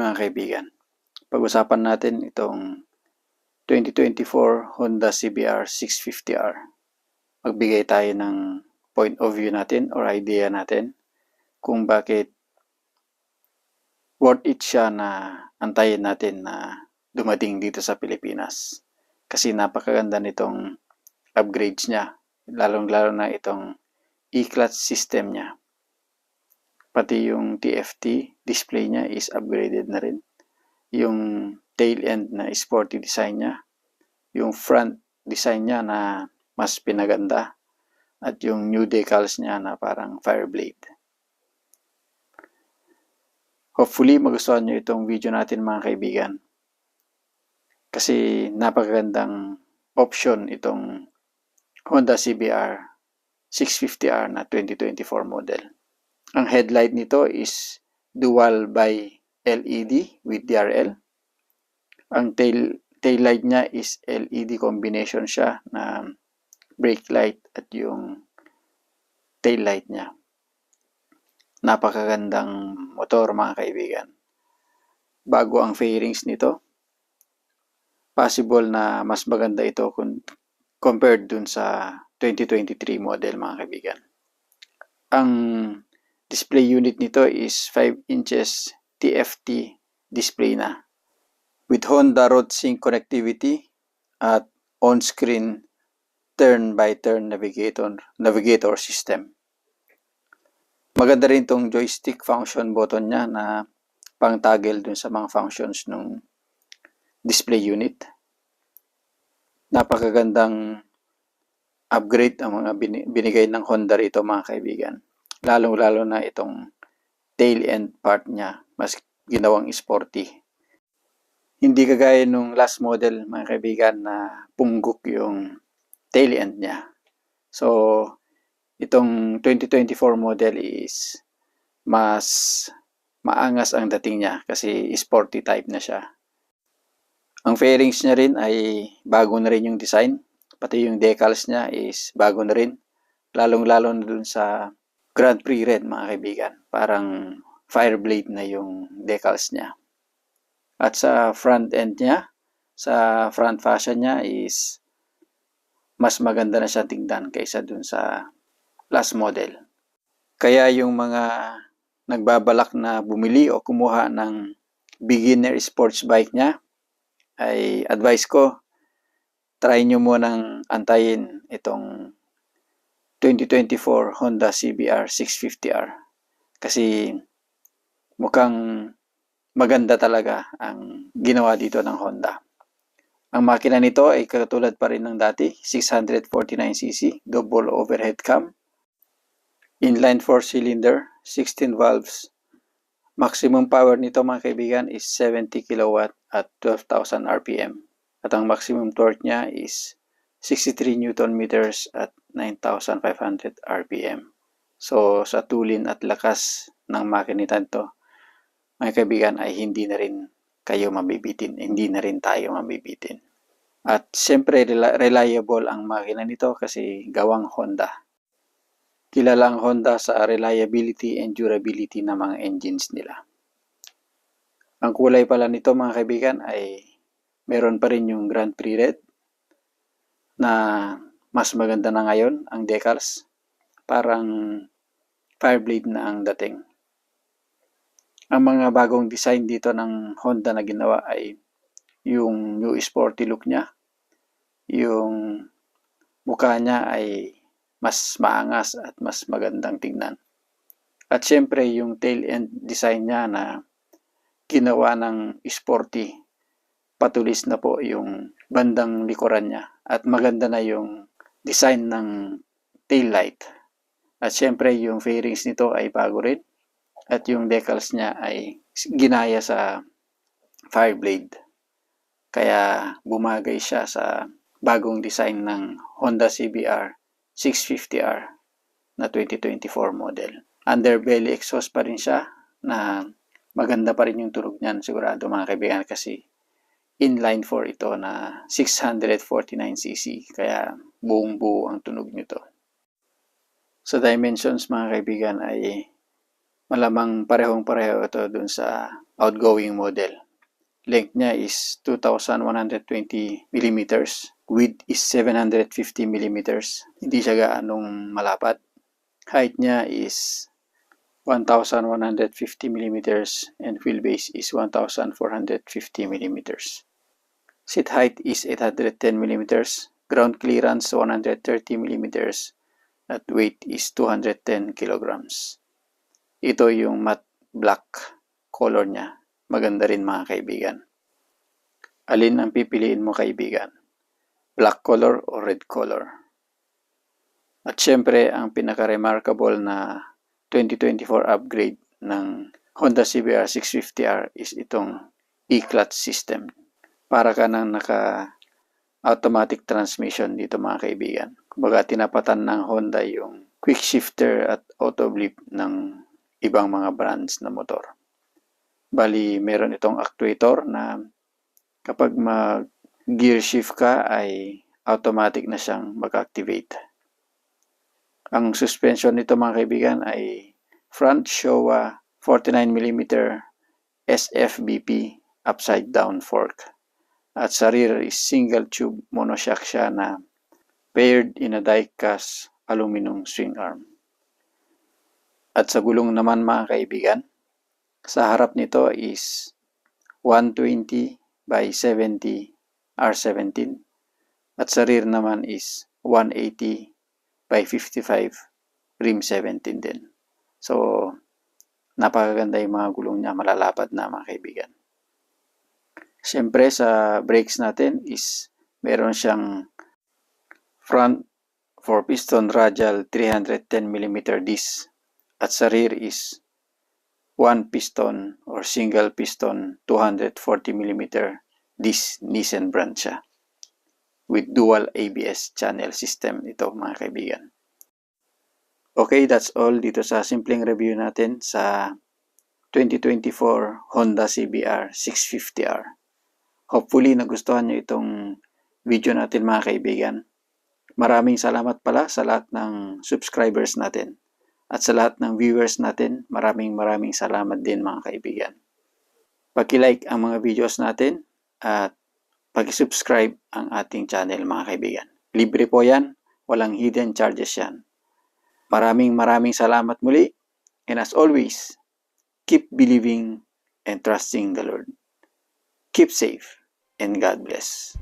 mga kaibigan. Pag-usapan natin itong 2024 Honda CBR 650R. Magbigay tayo ng point of view natin or idea natin kung bakit worth it siya na antayin natin na dumating dito sa Pilipinas. Kasi napakaganda nitong upgrades niya, lalong-lalo na itong e-clutch system niya. Pati yung TFT display niya is upgraded na rin. Yung tail end na sporty design niya, yung front design niya na mas pinaganda, at yung new decals niya na parang Fireblade. Hopefully magustuhan nyo itong video natin mga kaibigan. Kasi napakagandang option itong Honda CBR 650R na 2024 model. Ang headlight nito is dual by LED with DRL. Ang tail light niya is LED combination siya na brake light at yung tail light niya. Napakagandang motor mga kaibigan. Bago ang fairings nito, possible na mas maganda ito compared dun sa 2023 model mga kaibigan. Ang display unit nito is 5 inches TFT display na with Honda Road Sync connectivity at on-screen turn-by-turn navigator system. Maganda rin itong joystick function button niya na pang-toggle dun sa mga functions ng display unit. Napakagandang upgrade ang mga binigay ng Honda rito mga kaibigan. Lalong-lalo na itong tail end part niya, mas ginawang sporty. Hindi kagaya nung last model mga kaibigan na punggok yung tail end niya. So, itong 2024 model is mas maangas ang dating niya kasi sporty type na siya. Ang fairings niya rin ay bago na rin yung design. Pati yung decals niya is bago na rin. Lalong-lalo na dun sa Grand Prix Red mga kaibigan. Parang Fireblade na yung decals niya. At sa front end niya, sa front fascia niya is mas maganda na siya tingnan kaysa dun sa last model. Kaya yung mga nagbabalak na bumili o kumuha ng beginner sports bike niya, ay advice ko, try nyo munang antayin itong 2024 Honda CBR 650R. Kasi mukhang maganda talaga ang ginawa dito ng Honda. Ang makina nito ay katulad pa rin ng dati, 649cc, double overhead cam, inline 4-cylinder, 16 valves. Maximum power nito mga kaibigan is 70 kW at 12,000 RPM. At ang maximum torque niya is 63 Nm at 9,500 RPM. So sa tulin at lakas ng makina nito, mga kaibigan, ay hindi na rin kayo mabibitin. Hindi na rin tayo mabibitin. At siyempre reliable ang makina nito kasi gawang Honda. Kilala ang Honda sa reliability and durability ng mga engines nila. Ang kulay pala nito mga kaibigan ay meron pa rin yung Grand Prix Red na mas maganda na ngayon ang decals. Parang Fireblade na ang dating. Ang mga bagong design dito ng Honda na ginawa ay yung new sporty look niya. Yung mukha niya ay mas maangas at mas magandang tingnan. At syempre yung tail end design niya na ginawa ng sporty. Patulis na po yung bandang likuran niya. At maganda na yung design ng tail light. At syempre yung fairings nito ay bago rin. At yung decals niya ay ginaya sa Fireblade. Kaya bumagay siya sa bagong design ng Honda CBR 650R na 2024 model. Underbelly exhaust pa rin siya na maganda pa rin yung tunog niyan sigurado mga kaibigan kasi inline 4 ito na 649cc. Kaya buong buo ang tunog nito. Sa dimensions mga kaibigan ay malamang parehong-pareho ito dun sa outgoing model. Length niya is 2,120 mm. Width is 750 mm. Hindi siya gaanong malapad. Height niya is 1,150 mm and wheelbase is 1,450 mm. Seat height is 810 mm. Ground clearance 130 mm. At weight is 210 kilograms. Ito yung matte black color niya. Maganda rin mga kaibigan. Alin ang pipiliin mo kaibigan? Black color o red color? At syempre, ang pinaka-remarkable na 2024 upgrade ng Honda CBR 650R is itong e-clutch system. Para ka nang naka-automatic transmission dito mga kaibigan. Kumbaga tinapatan ng Honda yung quick shifter at auto blip ng ibang mga brands na motor. Bali, meron itong actuator na kapag mag-gear shift ka ay automatic na siyang mag-activate. Ang suspension nito mga kaibigan ay front Showa 49mm SFBP upside down fork. At sa rear is single tube monoshock siya na paired in a die-cast aluminum swing arm. At sa gulong naman mga kaibigan, sa harap nito is 120 by 70 R17 at sa rear naman is 180 by 55 rim 17 din. So, napakaganda yung mga gulong niya, malalapad na mga kaibigan. Siyempre sa brakes natin is meron siyang front 4-piston radial 310mm disc at sa rear is 1 piston or single piston 240mm disc Nissan brand siya. With dual ABS channel system ito mga kaibigan. Okay, that's all dito sa simpleng review natin sa 2024 Honda CBR 650R. Hopefully nagustuhan nyo itong video natin mga kaibigan. Maraming salamat pala sa lahat ng subscribers natin. At sa lahat ng viewers natin, maraming salamat din mga kaibigan. Paki-like ang mga videos natin at paki-subscribe ang ating channel mga kaibigan. Libre po yan, walang hidden charges yan. Maraming salamat muli. And as always, keep believing and trusting the Lord. Keep safe and God bless.